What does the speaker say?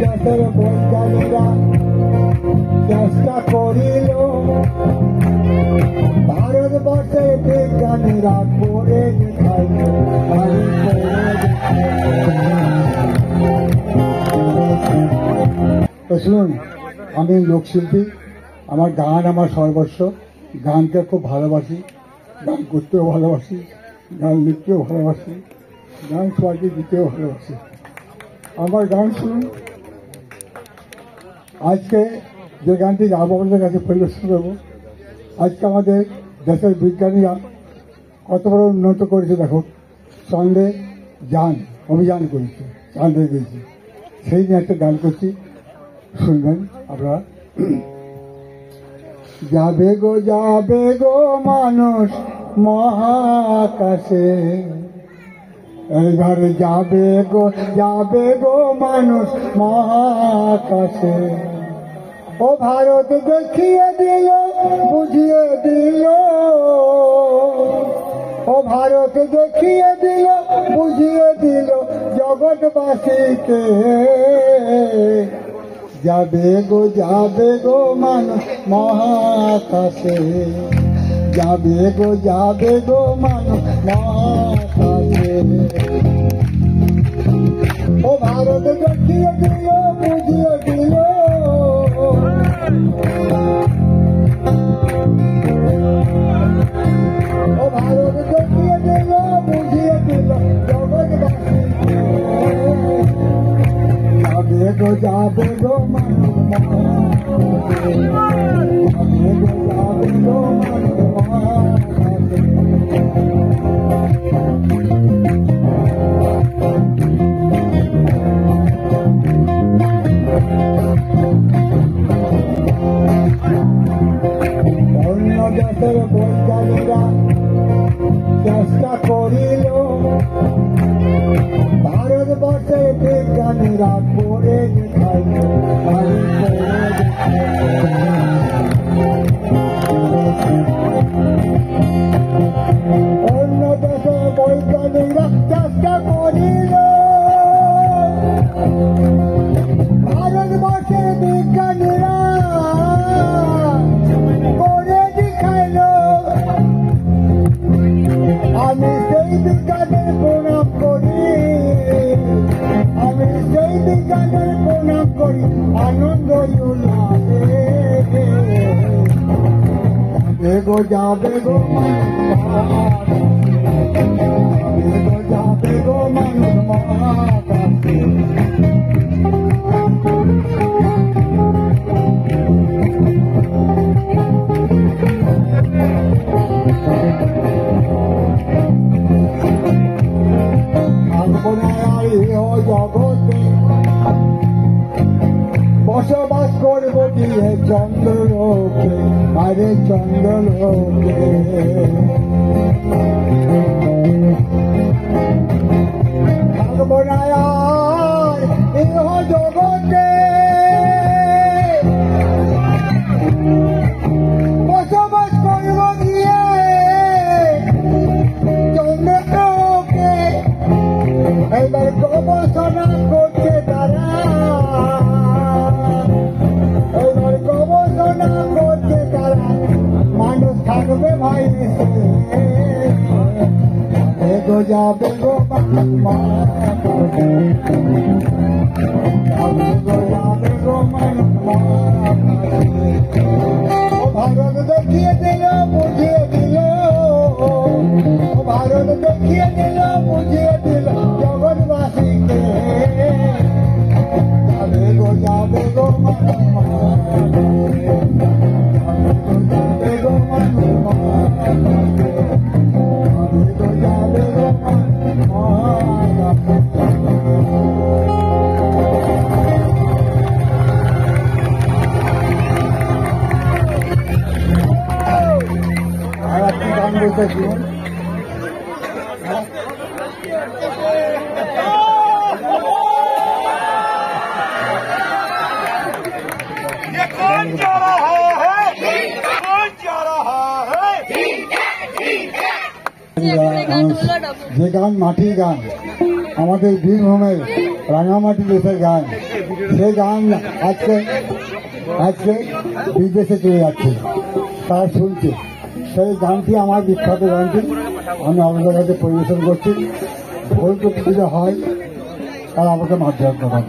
দেশের বৈজ্ঞানিকরা চেষ্টা করিল ভারতবর্ষের বিজ্ঞানীরা করে দেখাইল শুনুন, আমি লোকশিল্পী, আমার গান আমার সর্বস্ব। গানকে খুব ভালোবাসি, গান করতেও ভালোবাসি, গান লিখতেও ভালোবাসি, গান সবাইকে দিতেও ভালোবাসি। আমার গান শুনুন। আজকে যে গানটি আপনাদের কাছে পরিবেশন করবো, আজকে আমাদের দেশের বিজ্ঞানীরা কত বড় উন্নত করেছে দেখো। চন্দ্রে যান অভিযান করেছে, চাঁদে গিয়েছে, সেই নিয়ে একটা গান করছি, শুনবেন আপনারা। যাবে গো মানুষ মহাকাশে, এইবার যাবে গো মানুষ মহাকাশে। ও ভারত দেখিয়ে দিল বুঝিয়ে দিল, ও ভারত দেখিয়ে দিল বুঝিয়ে দিল জগৎবাসীকে। যাবে গো মানুষ মহাকাশে, যাবে গো মানুষ মহাকাশে। ও ভারত দেখিয়ে দিল বুঝিয়ে দিল, ও ভারত দেখিয়ে দিল বুঝিয়ে দিল জগৎবাসীকে। যাবে গো মানুষ মহাকাশে, যাবে গো মানুষ মহাকাশে। অন্য দেশের বৈজ্ঞানিকরা চেষ্টা করিল ভারতবর্ষের বিজ্ঞানীরা করে দেখাইল অন্য দেশের বৈজ্ঞানিকরা চেষ্টা করিল ভারতবর্ষের বিজ্ঞানীরা করে দেখাইল। আমি সেই বিজ্ঞানের প্রণাম করি, আমি সেই বিজ্ঞানের প্রণাম করি আনন্দ উল্লাসে। যাবে গো যাবে গো মানুষ মহাকাশে। জগতে বসবাস করবো গিয়ে চন্দ্রলোকে, আরে চন্দ্রলোকে। থাকবো না আর ইহ জগতে, বসবাস করবো গিয়ে চন্দ্রলোকে। এবার গবেষণা করছে তারা, এবার গবেষণা করছে তারা, মানুষ থাকবে ভাই যাবে গো যাবে গো মানুষ। ভারত দেখিয়ে দিল বুঝিয়ে দিল, ভারত দেখিয়ে দিল বুঝিয়ে দিল জগৎবাসীকে। যাবে গো মানুষ মহাকাশে, যাবে গো মানুষ মহাকাশে, যাবে গো মানুষ মহাকাশে। আর আপনি গান বলতে শুনুন। যে গান মাটির গান, আমাদের বীরভূমের রাঙামাটি দেশের গান, সেই গান আজকে আজকে বিদেশে চলে যাচ্ছে, তারা শুনছে। সেই গানটি আমার বিখ্যাত গানটি আমি আপনাদের কাছে পরিবেশন করছি। ভুল যদি হয় তারা আমাকে মাধ্যম করেন।